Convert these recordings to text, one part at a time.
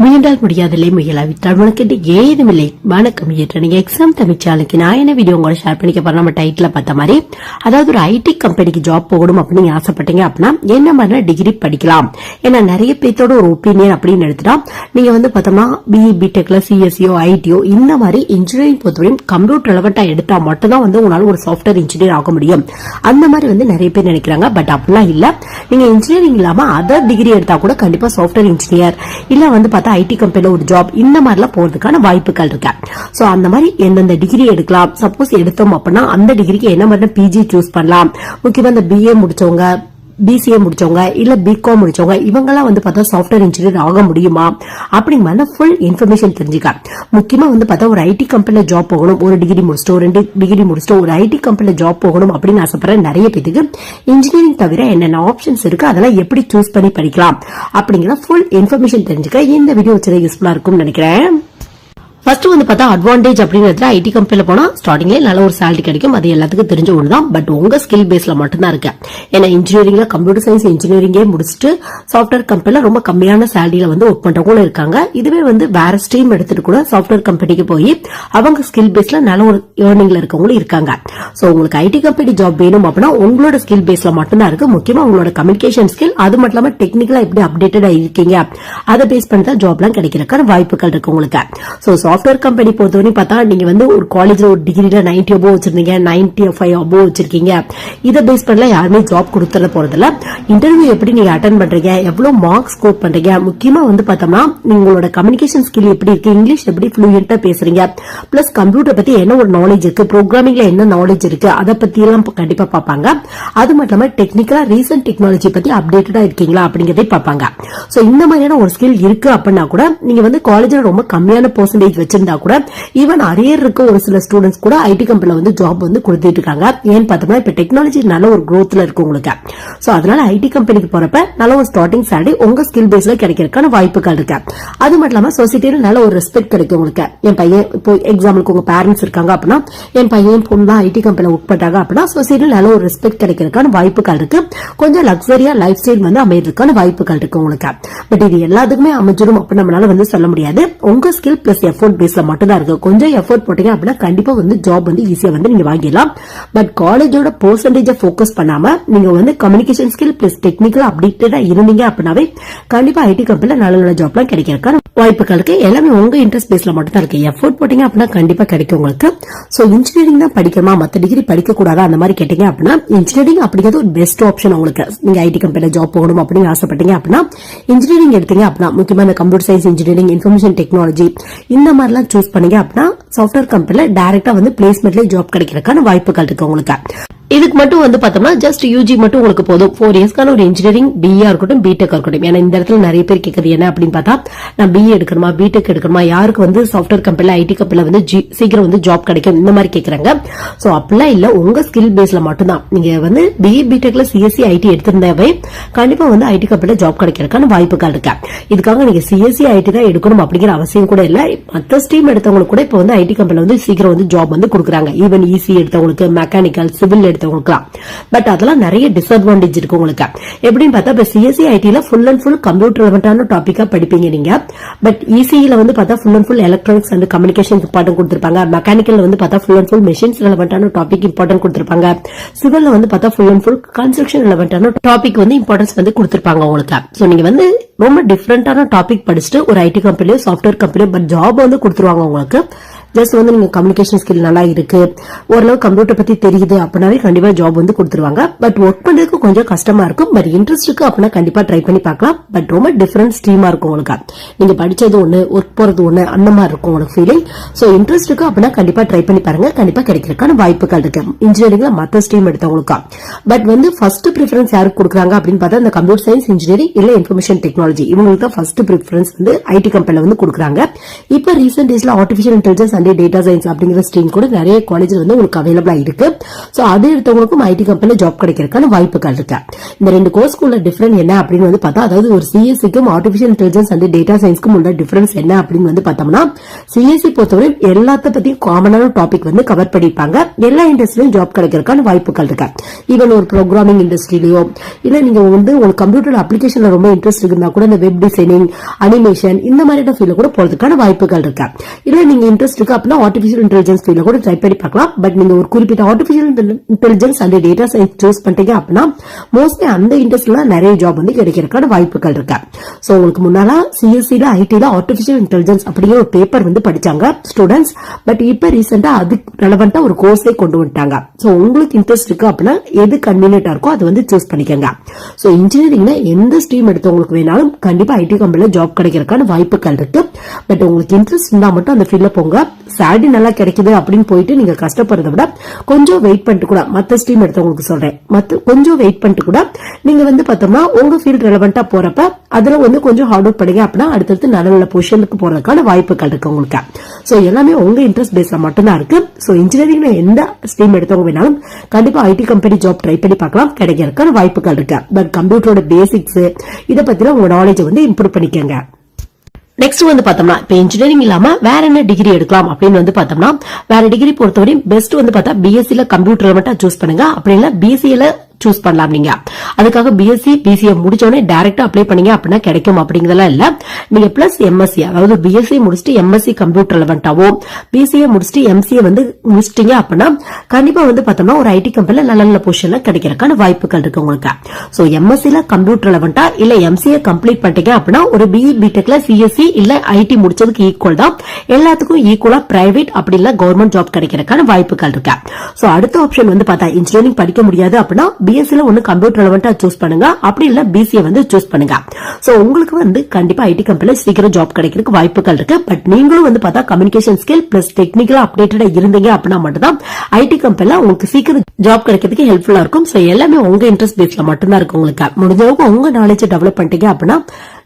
முயன்றால் முடியாதில்லை, முயலாவிட்டால் உனக்கு ஏதுமில்லை. வணக்கம். நீங்க எக்ஸாம் தமிச்சாலுக்கு நான் என்ன வீடியோ உங்களோட ஷேர் பண்ணிக்க போறேன். நம்ம டைட்டில் பார்த்த மாதிரி, அதாவது ஒரு ஐடி கம்பெனிக்கு ஜாப் போகணும் அப்படின்னு ஆசைப்பட்டீங்க அப்படின்னா என்ன மாதிரி டிகிரி படிக்கலாம். ஏன்னா நிறைய பேர்த்தோட ஒரு ஒப்பீனியன் அப்படின்னு எடுத்துட்டா, நீங்க வந்து பார்த்தோம்னா பிஇ பிடெக்ல சிஎஸ்சியோ ஐடியோ இந்த மாதிரி இன்ஜினியரிங் பொறுத்தவரையும் கம்ப்யூட்டர் ரெலவெண்டா எடுத்தா மட்டும் தான் வந்து உங்களால ஒரு சாஃப்ட்வேர் இன்ஜினியர் ஆக முடியும். அந்த மாதிரி வந்து நிறைய பேர் நினைக்கிறாங்க. பட் அப்படிலாம் இல்ல. நீங்க இன்ஜினியரிங் இல்லாம அதர் டிகிரி எடுத்தா கூட கண்டிப்பா சாஃப்ட்வேர் இன்ஜினியர் இல்ல வந்து ஐடி கம்பெனில ஒரு ஜாப் இந்த மாதிரிலாம் போறதுக்கான வாய்ப்புகள் இருக்கு. சோ அந்த மாதிரி எந்தெந்த டிகிரி எடுக்கலாம், சப்போஸ் எடுத்தோம் அப்படின்னா அந்த டிகிரிக்கு என்ன மாதிரி பிஜி சூஸ் பண்ணலாம். முக்கியமா இந்த பிஏ முடிச்சவங்க, பிசிஏ முடிச்சவங்க இல்ல பிகாம் முடிச்சவங்க இவங்கெல்லாம் வந்து பார்த்தா சாஃப்ட்வேர் இன்ஜினியர் ஆக முடியுமா அப்படிங்கிற ஃபுல் இன்ஃபர்மேஷன் தெரிஞ்சுக்க. முக்கியமா வந்து பார்த்தா ஒரு ஐடி கம்பெனில ஜாப் போகணும், ஒரு டிகிரி முடிச்சிட்டோம் 2 டிகிரி முடிச்சிட்டோம், ஒரு ஐடி கம்பெனில ஜாப் போகணும் அப்படின்னு ஆசைப்படுற நிறைய பேருக்கு இன்ஜினியரிங் தவிர என்னென்ன ஆப்ஷன்ஸ் இருக்கு, அதெல்லாம் எப்படி சூஸ் பண்ணி படிக்கலாம் அப்படிங்கிற ஃபுல் இன்ஃபர்மேஷன் தெரிஞ்சுக்க இந்த வீடியோ யூஸ்ஃபுல்லா இருக்கும்னு நினைக்கிறேன். ஃபர்ஸ்ட் வந்து பார்த்தா அட்வான்டேஜ் அப்படிங்கிறது ஐடி கம்பெனில போனா ஸ்டார்டிங்லேயே நல்ல ஒரு சேலரி கிடைக்கும். அது எல்லாத்துக்கும் தெரிஞ்ச ஒன்று தான். பட் உங்க ஸ்கில் பேஸ்ல மட்டும்தான் இருக்கு. ஏன்னா இன்ஜினியரிங்ல கம்ப்யூட்டர் சயின்ஸ் இன்ஜினியரிங்கே முடிச்சுட்டு சாஃப்ட்வேர் கம்பெனில ரொம்ப கம்மியான சேலரியில வந்து ஒர்க் பண்றவங்களும் இருக்காங்க. இதுவே வந்து வேற ஸ்ட்ரீம் எடுத்துட்டு கூட சாஃப்ட்வேர் கம்பெனிக்கு போய் அவங்க ஸ்கில் பேஸ்ல நல்ல ஒரு ஏர்னிங்ல இருக்கவங்களும் இருக்காங்க. சோ உங்களுக்கு ஐடி கம்பெனி ஜாப் வேணும் அப்படின்னா உங்களோட ஸ்கில் பேஸ்ல மட்டும்தான் இருக்கு. முக்கியமா உங்களோட கம்யூனிகேஷன் ஸ்கில், அது மட்டும் இல்லாம டெக்னிக்கலா எப்படி அப்டேட்டடா இருக்கீங்க அதை பேஸ் பண்ணி தான் ஜாப் எல்லாம் கிடைக்கிறதுக்கான வாய்ப்புகள் இருக்கு உங்களுக்கு. சோ சாஃப்ட்வேர் கம்பெனி பொறுத்தவரை பார்த்தா நீங்க வந்து ஒரு காலேஜ்ல ஒரு டிகிரில 90 அபோவ் வச்சிருந்தீங்க, 95 அபோவ் வச்சிருக்கீங்க, இதை பேஸ் பண்ணல யாருமே ஜாப் கொடுத்துட போறதில்ல. இன்டர்வியூ எப்படி நீங்க அட்டென்ட் பண்றீங்க, எவ்வளவு மார்க்ஸ் ஸ்கோர் பண்றீங்க, முக்கியமா வந்து பார்த்தோம்னா உங்களோட கம்யூனிகேஷன் ஸ்கில் எப்படி இருக்கு, இங்கிலீஷ் எப்படி ஃப்ளூயண்டா பேசுறீங்க, பிளஸ் கம்ப்யூட்டர் பத்தி என்ன ஒரு நாலேஜ் இருக்கு, ப்ரோக்ராமிங்ல என்ன நாலேஜ் இருக்கு, அதை பத்தி எல்லாம் கண்டிப்பா பார்ப்பாங்க. அது மட்டும் இல்லாம டெக்னிக்கலா ரீசன்ட் டெக்னாலஜி பத்தி அப்டேட்டடா இருக்கீங்களா அப்படிங்கறதை பார்ப்பாங்க. சோ இந்த மாதிரியான ஒரு ஸ்கில் இருக்கு அப்படின்னா கூட நீங்க வந்து காலேஜ்ல ரொம்ப கம்மியான பெர்சன்டேஜ் வச்சிருந்தா கூட ஈவன் அரியர் இருக்க ஒரு சில ஸ்டூடெண்ட்ஸ் கூட ஐடி கம்பெனில வந்து ஜாப் வந்து கொடுத்துட்டு இருக்காங்க. ஏன்னு பார்த்தோம்னா இப்ப டெக்னாலஜி நல்ல ஒரு growthல இருக்கு உங்களுக்கு. சோ அதனால ஐடி கம்பெனிக்கு போறப்ப நல்ல ஒரு ஸ்டார்டிங் சேலரி உங்க ஸ்கில் பேஸ்ல கிடைக்கிறதுக்கான வாய்ப்புகள் இருக்கு. அது மட்டும் இல்லாம சொசைட்டில நல்ல ஒரு ரெஸ்பெக்ட் கிடைக்கும் உங்களுக்கு. என் பையன் இப்போ எக்ஸாம்பிளுக்கு உங்க பேரண்ட்ஸ் இருக்காங்க அப்படின்னா என் பையன் பொண்ணு தான் ஐடி கம்பெனில ஒர்க் பண்றாங்க அப்படின்னா சொசைட்டில நல்ல ஒரு ரெஸ்பெக்ட் கிடைக்கிறதுக்கான வாய்ப்புகள் இருக்கு. கொஞ்சம் லக்ஸரியா லைஃப் ஸ்டைல் வந்து அமையறதுக்கான வாய்ப்புகள் இருக்கு உங்களுக்கு. பட் இது எல்லாத்துக்குமே அமைஞ்சிடும் அப்படின்னு நம்மளால வந்து சொல்ல முடியாது. உங்க ஸ்கில் பிளஸ் எஃபோர்ட் பேஸ்ல மட்டும்தான் இருக்கு. கொஞ்சம் எஃபோர்ட் போட்டீங்க அப்படின்னா கண்டிப்பா வந்து ஜாப் வந்து ஈஸியா வந்து நீங்க வாங்கிடலாம். பட் காலேஜோட பெர்சன்டேஜ் போக்கஸ் பண்ணாம நீங்க வந்து கம்யூனிகேஷன் ஸ்கில் பிளஸ் டெக்னிக்கல் அப்டேட்டடா இருந்தீங்க அப்படின்னாவே கண்டிப்பா ஐடி கம்பெனில நல்ல நல்ல ஜாப்லாம் கிடைக்கிறதுக்கான வாய்ப்புகள் இருக்கு. எல்லாமே உங்க இன்ட்ரெஸ்ட் பேஸ்ல மட்டும் தான் இருக்கு. எஃபோர்ட் போட்டீங்க அப்படின்னா கண்டிப்பா கிடைக்கும் உங்களுக்கு. சோ இன்ஜினியரிங் தான் படிக்கணுமா, மத்த டிகிரி படிக்க கூடாதா அந்த மாதிரி கேட்டீங்க அப்படின்னா இன்ஜினியரிங் அப்படிங்கிறது ஒரு பெஸ்ட் ஆப்ஷன் உங்களுக்கு. நீங்க ஐடி கம்பெனில ஜாப் போகணும் அப்படின்னு ஆசைப்பட்டீங்க அப்படின்னா இன்ஜினியரிங் எடுத்தீங்க அப்படின்னா முக்கியமா இந்த computer science engineering, information technology இந்த மாதிரிலாம் சூஸ் பண்ணீங்க அப்படின்னா சாஃப்ட்வேர் கம்பெனில டைரக்டா வந்து பிளேஸ்மெண்ட்ல ஜாப் கிடைக்கிறதுக்கான வாய்ப்புகள் இருக்கு உங்களுக்கு. இதுக்கு மட்டும் வந்து பார்த்தோம்னா ஜஸ்ட் யூஜி மட்டும் உங்களுக்கு போதும். 4 இயர்ஸ்க்கான ஒரு இன்ஜினியரிங் பிஏ இருக்கட்டும் பிடெக் இருக்கட்டும். ஏன்னா இந்த இடத்துல நிறைய பேர் கேட்கறது என்ன அப்படின்னு பார்த்தா, நான் பிஏ எடுக்கணுமா பிடெக் எடுக்கணுமா, யாருக்கு வந்து சாஃப்ட்வேர் கம்பெனில ஐடி கம்பெனில வந்து சீக்கிரம் வந்து ஜாப் கிடைக்கும் இந்த மாதிரி கேட்கறாங்க. சோ அப்படிலாம் இல்ல, உங்க ஸ்கில் பேஸ்ல மட்டும்தான். நீங்க வந்து பிஏ பிடெக்ல சிஎஸ்சி ஐடி எடுத்திருந்தாவே கண்டிப்பா வந்து ஐடி கம்பெனில ஜாப் கிடைக்கிறதுக்கான வாய்ப்புகள் இருக்கு. இதுக்காக நீங்க சிஎஸ்சி ஐடி தான் எடுக்கணும் அப்படிங்கிற அவசியம் கூட இல்ல. மற்ற ஸ்ட்ரீம் எடுத்தவங்களுக்கு கூட இப்ப வந்து ஐடி கம்பெனில வந்து சீக்கிரம் வந்து ஜாப் வந்து கொடுக்குறாங்க. ஈவன் இசி எடுத்தவங்களுக்கு, மெக்கானிக்கல், சிவில் எடுத்தவங்களுக்கு. பட் அதெல்லாம் நிறைய டிஸ்அட்வான்டேஜ் இருக்கு உங்களுக்கு. எப்படின்னு பார்த்தா இப்ப சிஎஸ்சி ஐடில ஃபுல் அண்ட் ஃபுல் கம்ப்யூட்டர் ரிலேட்டடான டாபிக்கா படிப்பீங்க நீங்க. பட் இசில வந்து பார்த்தா full and full electronics and communication important கொடுத்திருப்பாங்க. மெக்கானிக்கல் வந்து பார்த்தா ஃபுல் அண்ட் ஃபுல் மெஷின்ஸ் ரிலேட்டடான டாபிக் இம்பார்ட்டன்ட் கொடுத்திருப்பாங்க. சிவில்ல வந்து பார்த்தா ஃபுல் அண்ட் ஃபுல் கன்ஸ்ட்ரக்ஷன் ரிலேட்டடான டாபிக் வந்து இம்பார்ட்டன்ஸ் வந்து கொடுத்திருப்பாங்க உங்களுக்கு. சோ நீங்க வந்து ரொம்ப டிஃபரெண்டான டாபிக் படிச்சுட்டு ஒரு ஐடி கம்பெனியோ சாஃப்ட்வேர் கம்பெனியோ பட் ஜாப் வந்து கொடுத்துருவாங்க உங்களுக்கு. ஜஸ்ட் வந்து நீங்க கம்யூனிகேஷன் ஸ்கில் நல்லா இருக்கு, ஓரளவு கம்ப்யூட்டர் பத்தி தெரியுது அப்படின்னாவே கண்டிப்பா ஜாப் வந்து கொடுத்துருவாங்க. பட் ஒர்க் பண்றதுக்கு கொஞ்சம் கஷ்டமா இருக்கும். பட் இன்ட்ரெஸ்ட் இருக்கு அப்படின்னா கண்டிப்பா ட்ரை பண்ணி பார்க்கலாம். பட் ரொம்ப டிஃபரெண்ட் ஸ்ட்ரீமா இருக்கும் உங்களுக்கு. நீங்க படிச்சது ஒண்ணு, ஒர்க் போறது ஒண்ணு, அந்த மாதிரி இருக்கும் உங்களுக்கு ஃபீலிங். சோ இன்ட்ரெஸ்ட் இருக்கு அப்படின்னா கண்டிப்பா ட்ரை பண்ணி பாருங்க. கண்டிப்பா கிடைக்கிறதுக்கான வாய்ப்புகள் இருக்கு இன்ஜினியரிங்ல மத்த ஸ்ட்ரீம் எடுத்தவங்களுக்கா. பட் வந்து ஃபர்ஸ்ட் ப்ரிஃபரன்ஸ் யாருக்கு கொடுக்குறாங்க அப்படின்னு பார்த்தா இந்த கம்ப்யூட்டர் சயின்ஸ் இன்ஜினியரிங் இல்ல இன்ஃபர்மேஷன் டெக்னாலஜி இவங்களுக்கு தான் ஃபர்ஸ்ட் ப்ரிஃபரன்ஸ் வந்து ஐடி கம்பெனில வந்து கொடுக்குறாங்க. இப்ப ரீசென்ட் டேஸ்ல artificial intelligence and data science அப்படிங்கிற ஸ்ட்ரீம் கூட நிறைய காலேஜ்ல வந்து உங்களுக்கு அவைலபிளா இருக்கு. சோ அது எடுத்தவங்களுக்கும் ஐடி கம்பெனில ஜாப் கிடைக்கிறதுக்கான வாய்ப்புகள் இருக்கு. இந்த ரெண்டு கோர்ஸ்க்குள்ள டிஃபரன்ஸ் என்ன அப்படின்னு வந்து பார்த்தா, அதாவது ஒரு சிஎஸ்சிக்கும் ஆர்டிபிஷியல் இன்டெலிஜென்ஸ் அண்ட் டேட்டா சயின்ஸ்க்கும் உள்ள டிஃபரன்ஸ் என்ன அப்படின்னு வந்து பார்த்தோம்னா, சிஎஸ்சி பொறுத்தவரை எல்லாத்த பத்தியும் காமனான டாபிக் வந்து கவர் பண்ணிருப்பாங்க. எல்லா இண்டஸ்ட்ரியிலும் ஜாப் கிடைக்கிறதுக்கான வாய்ப்புகள் இருக்கு. ஈவன் ஒரு ப்ரோக்ராமிங் இண்டஸ்ட்ரியிலயோ இல்ல நீங்க வந்து உங்களுக்கு கம்ப்யூட்டர் அப்ளிகேஷன்ல ரொம்ப இன்ட்ரெஸ்ட் இருந்தா கூட இந்த வெப் டிசைனிங், அனிமேஷன் இந்த மாதிரியான ஃபீல்ட்ல கூட போறதுக்கான வாய்ப்புகள் இருக்கு. இல்ல நீங்க இன்ட்ரெஸ்ட் இருக்கு அப்படின்னா ஆர்டிபிஷியல் இன்டெலிஜென்ஸ் ஃபீல்ட்ல கூட ட்ரை பண்ணி பார்க்கலாம். பட் நீங்க ஒரு குறிப்பிட்ட artificial intelligence and data science choose பண்ணிட்டீங்க அப்படின்னா மோஸ்ட்லி அந்த இண்டஸ்ட்ரியில நிறைய ஜாப் வந்து கிடைக்கிறதுக்கான வாய்ப்புகள் இருக்கு. சோ உங்களுக்கு முன்னால சிஎஸ்சில ஐடில ஆர்டிபிஷியல் இன்டெலிஜென்ஸ் அப்படிங்கிற ஒரு பேப்பர் வந்து படிச்சாங்க ஸ்டூடெண்ட்ஸ். பட் இப்ப ரீசெண்டா அதுக்கு ரெலவெண்டா ஒரு கோர்ஸே கொண்டு வந்துட்டாங்க. சோ உங்களுக்கு இன்ட்ரெஸ்ட் இருக்கு அப்படின்னா எது கன்வீனியன்டா இருக்கோ அதை வந்து சூஸ் பண்ணிக்கோங்க. சோ இன்ஜினியரிங்ல எந்த ஸ்ட்ரீம் எடுத்தவங்களுக்கு வேணாலும் கண்டிப்பா ஐடி கம்பெனில ஜாப் கிடைக்கிறதுக்கான வாய்ப்புகள் இருக்கு. பட் உங்களுக்கு இன்ட்ரெஸ்ட் இருந்தா மட்டும் அந்த ஃபீல்ட்ல போங்க. சேலரி நல்லா கிடைக்குது அப்படின்னு போயிட்டு நீங்க கஷ்டப்படுறத விட கொஞ்சம் வெயிட் பண்ணிட்டு கூட, மத்த ஸ்ட்ரீம் எடுத்தவங்களுக்கு சொல்றேன், கொஞ்சம் வெயிட் பண்ணிட்டு கூட நீங்க வந்து பார்த்தோம்னா உங்க ஃபீல்ட் ரெலவெண்டா போறப்ப அதுல வந்து கொஞ்சம் ஹார்ட் ஒர்க் பண்ணுங்க அப்படின்னா அடுத்தடுத்து நல்ல நல்ல பொசிஷனுக்கு போறதுக்கான வாய்ப்புகள் இருக்கு உங்களுக்கு. சோ எல்லாமே உங்க இன்ட்ரெஸ்ட் பேஸ்ல மட்டும்தான் இருக்கு. சோ இன்ஜினியரிங்ல எந்த ஸ்ட்ரீம் எடுத்தவங்க வேணாலும் கண்டிப்பா ஐடி கம்பெனி ஜாப் ட்ரை பண்ணி பார்க்கலாம், கிடைக்கிறதுக்கான வாய்ப்புகள் இருக்கு. பட் கம்ப்யூட்டரோட பேசிக்ஸ் இத பத்தின உங்க நாலேஜ் வந்து இம்ப்ரூவ் பண்ணிக்கங்க. நெக்ஸ்ட் வந்து பார்த்தோம்னா, இப்ப இன்ஜினியரிங் இல்லாம வேற என்ன டிகிரி எடுக்கலாம் அப்படின்னு வந்து பார்த்தோம்னா, வேற டிகிரி பொறுத்தவரை பெஸ்ட் வந்து பார்த்தா பிஎஸ்சில கம்ப்யூட்டர் மட்டும் சூஸ் பண்ணுங்க. அப்படி இல்ல பிசிஏல சூஸ் பண்ணலாம். நீங்க அதுக்காக பிஎஸ்சி பிசிஏ முடிச்சோடனே டைரக்டா அப்ளை பண்ணீங்க அப்படின்னா கிடைக்கும் அப்படிங்கறதெல்லாம் இல்ல. நீங்க பிளஸ் எம்எஸ்சி, அதாவது பிஎஸ்சி முடிச்சுட்டு எம்எஸ்சி கம்ப்யூட்டர் ரெலவெண்டாவோ பிசிஏ முடிச்சுட்டு எம்சிஏ வந்து முடிச்சிட்டீங்க அப்படின்னா கண்டிப்பா வந்து பார்த்தோம்னா ஒரு ஐடி கம்பெனில நல்ல நல்ல பொசிஷன்ல கிடைக்கிறதுக்கான வாய்ப்புகள் இருக்கு உங்களுக்கு. சோ எம்எஸ்சில கம்ப்யூட்டர் ரெலவெண்டா இல்ல எம்சிஏ கம்ப்ளீட் பண்ணிட்டீங்க அப்படின்னா ஒரு பிஇ பிடெக்ல சிஎஸ்சி இல்ல ஐடி முடிச்சதுக்கு ஈக்குவல் தான். எல்லாத்துக்கும் ஈக்குவலா பிரைவேட் அப்படி இல்ல கவர்மெண்ட் ஜாப் கிடைக்கிறதுக்கான வாய்ப்புகள் இருக்கு. சோ அடுத்த ஆப்ஷன் வந்து பார்த்தா, இன்ஜினியரிங் படிக்க முடியாது அப்படின்னா பிஎஸ்சில ஒன்னு கம்ப்யூட்டர் ரெலவெண்டா சூஸ் பண்ணுங்க, அப்படி இல்ல பிசிஏ வந்து சூஸ் பண்ணுங்க. சோ உங்களுக்கு வந்து கண்டிப்பா ஐடி கம்பெனில சீக்கிரம் ஜாப் கிடைக்கிறதுக்கு வாய்ப்புகள் இருக்கு. பட் நீங்களும் வந்து பார்த்தா கம்யூனிகேஷன் ஸ்கில் பிளஸ் டெக்னிக்கலா அப்டேட்டடா இருந்தீங்க அப்படின்னா மட்டும் தான் ஐடி கம்பெனில உங்களுக்கு சீக்கிரம் ஜாப் கிடைக்கிறதுக்கு ஹெல்ப்ஃபுல்லா இருக்கும். சோ எல்லாமே உங்க இன்ட்ரெஸ்ட் பேஸ்ல மட்டும்தான் இருக்கு உங்களுக்கு. முடிஞ்ச அளவுக்கு உங்க நாலேஜ் டெவலப் பண்ணிட்டீங்க அப்படின்னா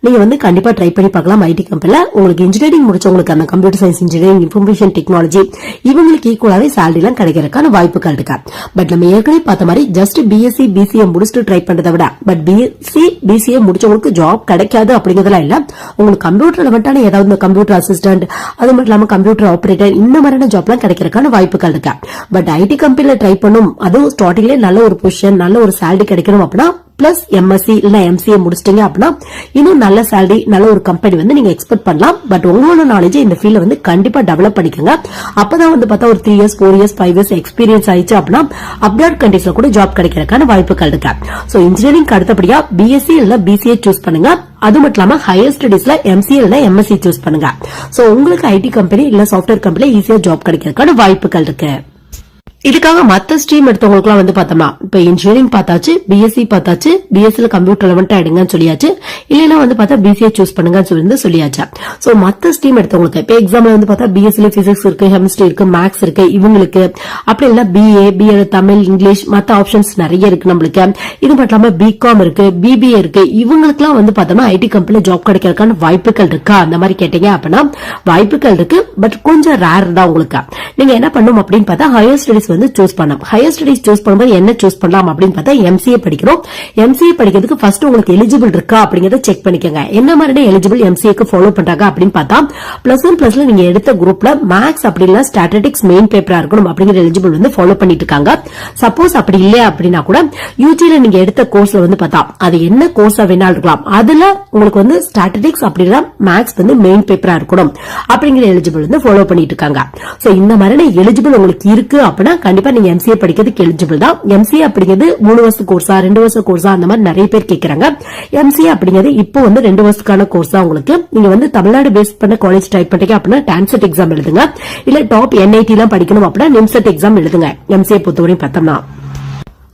நீங்க வந்து கண்டிப்பா ட்ரை பண்ணி பார்க்கலாம் ஐடி கம்பெனில. உங்களுக்கு இன்ஜினியரிங் முடிச்சவங்களுக்கு அந்த computer science engineering, information technology இவங்களுக்கு ஈக்குவலாவே சேலரி எல்லாம் கிடைக்கிறதுக்கான வாய்ப்புகள் இருக்கு. பட் நம்ம ஏற்கனவே பார்த்த மாதிரி ஜஸ்ட் பிஎஸ்சி பிசிஏ முடிச்சுட்டு ட்ரை பண்றதை விட பட் பிஎஸ்சி பிசிஏ முடிச்சவங்களுக்கு ஜாப் கிடைக்காது அப்படிங்கறதெல்லாம் இல்ல. உங்களுக்கு கம்ப்யூட்டர் ரெலவெண்டான ஏதாவது கம்ப்யூட்டர் அசிஸ்டன்ட், அது மட்டும் இல்லாம கம்ப்யூட்டர் ஆபரேட்டர் இந்த மாதிரியான ஜாப் எல்லாம் கிடைக்கிறதுக்கான வாய்ப்புகள் இருக்கு. பட் ஐடி கம்பெனில ட்ரை பண்ணும், அதுவும் ஸ்டார்டிங்லேயே நல்ல ஒரு பொசிஷன் நல்ல ஒரு சேலரி கிடைக்கணும் அப்படின்னா பிளஸ் எம்எஸ்சி இல்ல எம்சிஏ முடிச்சிட்டீங்க அப்படின்னா இன்னும் நல்ல சேலரி நல்ல ஒரு கம்பெனி வந்து நீங்க எக்ஸ்பெக்ட் பண்ணலாம். பட் உங்களோட நாலேஜ் இந்த ஃபீல்ட்ல வந்து கண்டிப்பா டெவலப் பண்ணிக்கோங்க. அப்பதான் வந்து பார்த்தா ஒரு 3 இயர்ஸ் 4 இயர்ஸ் 5 இயர்ஸ் எக்ஸ்பீரியன்ஸ் ஆயிடுச்சு அப்படின்னா அப்டேட் கண்டிஷன்ல கூட ஜாப் கிடைக்கிறதுக்கான வாய்ப்புகள் இருக்கு. சோ இன்ஜினியரிங் அடுத்தபடியா பிஎஸ்சி இல்ல பிசிஏ சூஸ் பண்ணுங்க. அது மட்டும் இல்லாம ஹையர் ஸ்டடீஸ்ல எம்சிஏ இல்ல எம்எஸ்சி சூஸ் பண்ணுங்க. சோ உங்களுக்கு ஐடி கம்பெனி இல்ல சாஃப்ட்வேர் கம்பெனில ஈஸியா ஜாப் கிடைக்கிறதுக்கான வாய்ப்புகள் இருக்கு. இதுக்காக மத்த ஸ்ட்ரீம் எடுத்தவங்களுக்கு வந்து பார்த்தோம்னா, இப்ப இன்ஜினியரிங் பார்த்தாச்சு, பிஎஸ்சி பார்த்தாச்சு, பிஎஸ்சில கம்ப்யூட்டர் ரெலவெண்டா எடுங்கன்னு சொல்லியாச்சு, இல்லைன்னா வந்து பார்த்தா பிசிஏ சூஸ் பண்ணுங்கன்னு சொல்லியாச்சு. சோ மத்த ஸ்ட்ரீம் எடுத்தவங்களுக்கு இப்ப எக்ஸாம்ல வந்து பார்த்தா பிஎஸ்சில பிசிக்ஸ் இருக்கு, கெமிஸ்ட்ரி இருக்கு, மேக்ஸ் இருக்கு, இவங்களுக்கு அப்படி இல்ல பிஏ தமிழ் இங்கிலீஷ் மத்த ஆப்ஷன்ஸ் நிறைய இருக்கு நம்மளுக்கு. இது மட்டும் இல்லாம பிகாம் இருக்கு, பிபிஏ இருக்கு, இவங்களுக்கு எல்லாம் வந்து பார்த்தோம்னா ஐடி கம்பெனில ஜாப் கிடைக்கிறதுக்கான வாய்ப்புகள் இருக்கா அந்த மாதிரி கேட்டீங்க அப்படின்னா வாய்ப்புகள் இருக்கு. பட் கொஞ்சம் ரேர் தான் உங்களுக்கு. நீங்க என்ன பண்ணும் அப்படின்னு பார்த்தா ஹையர் ஸ்டடிஸ் வந்து சூஸ் பண்ணலாம். ஹையர் ஸ்டடிஸ் சூஸ் பண்ணும்போது என்ன சூஸ் பண்ணலாம் அப்படின்னு பார்த்தா எம்சிஏ படிக்கிறோம். எம்சிஏ படிக்கிறதுக்கு ஃபர்ஸ்ட் உங்களுக்கு எலிஜிபிள் இருக்கா அப்படிங்கறத செக் பண்ணிக்கோங்க. என்ன மாதிரி எலிஜிபிள் எம்சிஏக்கு ஃபாலோ பண்றாங்க அப்படின்னு பார்த்தா +1+ல நீங்க எடுத்த குரூப்ல மேக்ஸ் அப்படி இல்ல ஸ்டாட்டிஸ்டிக்ஸ் மெயின் பேப்பரா இருக்கணும் அப்படிங்கிற எலிஜிபிள் வந்து ஃபாலோ பண்ணிட்டு இருக்காங்க. சப்போஸ் அப்படி இல்ல அப்படின்னா கூட யூஜில நீங்க எடுத்த கோர்ஸ்ல வந்து பார்த்தா அது என்ன கோர்ஸா வேணாலும் இருக்கலாம், அதுல உங்களுக்கு வந்து ஸ்டாட்டிஸ்டிக்ஸ் அப்படி இல்ல மேக்ஸ் வந்து மெயின் பேப்பரா இருக்கணும் அப்படிங்கிற எலிஜிபிள் வந்து ஃபாலோ பண்ணிட்டு இருக்காங்க. சோ இந்த மாதிரி எலிஜிபிள் உங்களுக்கு இருக்கு அப்படின்னா கண்டிப்பா நீங்க எம்சிஏ படிக்கிறதுக்கு எலிஜிபிள் தான். எம்சிஏ அப்படிங்கிறது 3 வருஷ கோர்ஸா 2 வருஷ கோர்ஸா அந்த மாதிரி நிறைய பேர் கேட்கறாங்க. எம்சிஏ அப்படிங்கிறது இப்போ வந்து 2 வருஷத்துக்கான கோர்ஸ் தான் உங்களுக்கு. நீங்க வந்து தமிழ்நாடு பேஸ் பண்ண காலேஜ் ட்ரை பண்றீங்க அப்படின்னா டான்செட் எக்ஸாம் எழுதுங்க. இல்ல டாப் NIT எல்லாம் படிக்கணும் அப்படின்னா நிம்செட் எக்ஸாம் எழுதுங்க. எம்சிஏ பொறுத்தவரையும் பார்த்தோம்னா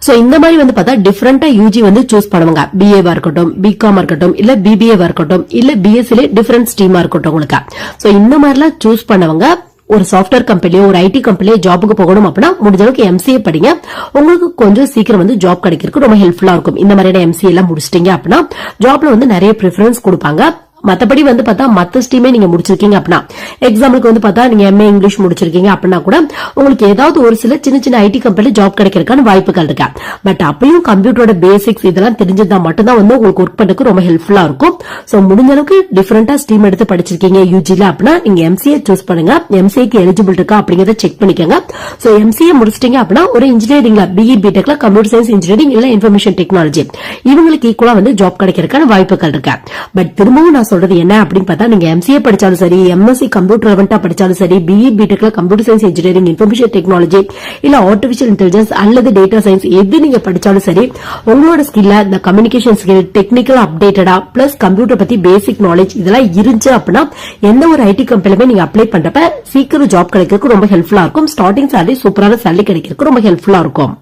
சோ இந்த மாதிரி வந்து பார்த்தா டிஃபரெண்டா யூஜி வந்து சூஸ் பண்ணுவாங்க. பிஏவா இருக்கட்டும், பிகாம் இருக்கட்டும், இல்ல பிபிஏவா இருக்கட்டும், இல்ல பிஎஸ்சில டிஃபரெண்ட் ஸ்ட்ரீமா இருக்கட்டும் உங்களுக்கு. சோ இந்த மாதிரி எல்லாம் சூஸ் பண்ணவங்க ஒரு சாஃப்ட்வேர் கம்பெனியோ ஒரு ஐடி கம்பெனியோ ஜாபுக்கு போகணும் அப்படின்னா முடிஞ்ச அளவுக்கு எம்சிஏ படிங்க. உங்களுக்கு கொஞ்சம் சீக்கிரம் வந்து ஜாப் கிடைக்கிறதுக்கு ரொம்ப ஹெல்ப்ஃபுல்லா இருக்கும். இந்த மாதிரியான எம்சிஏ எல்லாம் முடிச்சிட்டீங்க அப்படின்னா ஜாப்ல வந்து நிறைய ப்ரிஃபரன்ஸ் கொடுப்பாங்க. மத்தபடி வந்து பார்த்தா மத்த ஸ்ட்ரீமே நீங்க முடிச்சிருக்கீங்க அப்படின்னா, எக்ஸாம்பிளுக்கு வந்து பார்த்தா நீங்க MA இங்கிலீஷ் முடிச்சிருக்கீங்க அப்படின்னா கூட உங்களுக்கு ஏதாவது ஒரு சில சின்ன சின்ன ஐடி கம்பெனில ஜாப் கிடைக்கிறதுக்கான வாய்ப்புகள் இருக்கு. பட் அப்பயும் கம்ப்யூட்டரோட பேசிக்ஸ் இதெல்லாம் தெரிஞ்சதா மட்டும்தான் வந்து உங்களுக்கு ஒர்க் பண்ணதுக்கு ரொம்ப ஹெல்ப்ஃபுல்லா இருக்கும். சோ முடிஞ்ச அளவுக்கு டிஃபரெண்டா ஸ்ட்ரீம் எடுத்து படிச்சிருக்கீங்க யூஜில அப்படின்னா நீங்க MCA சூஸ் பண்ணுங்க. MCAக்கு எலிஜிபிள் இருக்கா அப்படிங்கறத செக் பண்ணிக்கோங்க. சோ MCA முடிச்சிட்டீங்க அப்படின்னா ஒரு இன்ஜினியரிங்ல BE BTechல கம்ப்யூட்டர் சயின்ஸ் இன்ஜினியரிங் இல்ல இன்ஃபர்மேஷன் டெக்னாலஜி இவங்களுக்கு ஈக்குவலா வந்து ஜாப் கிடைக்கிறதுக்கான வாய்ப்புகள் இருக்கு. பட் திரும்பவும் நான் சொல்றது என்ன அப்படின்னு பார்த்தா நீங்க MCA படிச்சாலும் சரி, MSc கம்ப்யூட்டர் ரெலவெண்டா படிச்சாலும் சரி, BE BTechல computer science engineering information technology இல்ல ஆர்டிபிஷியல் இன்டெலிஜென்ஸ் அல்லது டேட்டா சயின்ஸ் எது நீங்க படிச்சாலும் சரி, உங்களோட ஸ்கில்ல இந்த கம்யூனிகேஷன் ஸ்கில், டெக்னிக்கல் அப்டேட்டடா பிளஸ் கம்ப்யூட்டர் பத்தி பேசிக் நாலேஜ் இதெல்லாம் இருந்துச்சு அப்படின்னா எந்த ஒரு ஐடி கம்பெனிலுமே நீங்க அப்ளை பண்றப்ப சீக்கிரம் ஜாப் கிடைக்கிறதுக்கு ரொம்ப ஹெல்ப்ஃபுல்லா இருக்கும். ஸ்டார்டிங் சேலரி சூப்பரான சேலரி கிடைக்கிறதுக்கு ரொம்ப ஹெல்ப்ஃபுல்லா இருக்கும்.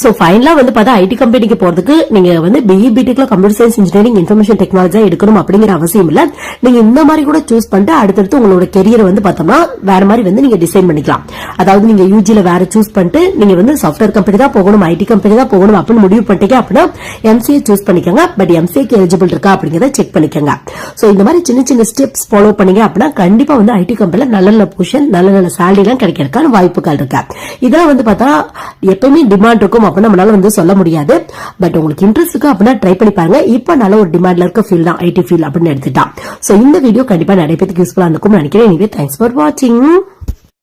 சோ ஃபைனலா வந்து பார்த்தா ஐடி கம்பெனிக்கு போறதுக்கு நீங்க வந்து BE BTechல computer science engineering information technology எடுக்கணும் அப்படிங்கிற அவசியம் இல்ல. நீங்க இந்த மாதிரி கூட சூஸ் பண்ணிட்டு அடுத்தடுத்து உங்களோட கெரியர் வந்து பார்த்தோம்னா வேற மாதிரி வந்து நீங்க டிசைன் பண்ணிக்கலாம். அதாவது நீங்க யூஜில வேற சூஸ் பண்ணிட்டு நீங்க வந்து சாஃப்ட்வேர் கம்பெனி தான் போகணும், ஐடி கம்பெனி தான் போகணும் அப்படின்னு முடிவு பண்ணிட்டீங்க அப்படின்னா MCA சூஸ் பண்ணிக்கோங்க. பட் MCAக்கு எலிஜிபிள் இருக்கா அப்படிங்கறத செக் பண்ணிக்கோங்க. சோ இந்த மாதிரி சின்ன சின்ன ஸ்டெப்ஸ் ஃபாலோ பண்ணீங்க அப்படின்னா கண்டிப்பா வந்து ஐடி கம்பெனில நல்ல நல்ல பொசிஷன், நல்ல நல்ல சேலரி எல்லாம் கிடைக்கிறதுக்கான வாய்ப்புகள் இருக்கு. இதெல்லாம் வந்து பார்த்தா எப்பவுமே டிமாண்ட் இருக்கும் அப்படின்னு நம்மளால வந்து சொல்ல முடியாது. பட் உங்களுக்கு இன்ட்ரெஸ்ட் இருக்கு அப்படின்னா ட்ரை பண்ணி பாருங்க. இப்ப நல்ல ஒரு டிமாண்ட்ல இருக்க ஃபீல்ட் தான் ஐடி ஃபீல்ட் அப்படின்னு எடுத்துட்டா. சோ இந்த வீடியோ கண்டிப்பா நிறைய பேருக்கு யூஸ்ஃபுல்லா இருக்கும் நினைக்கிறேன். தேங்க்ஸ் ஃபார் வாட்சிங்.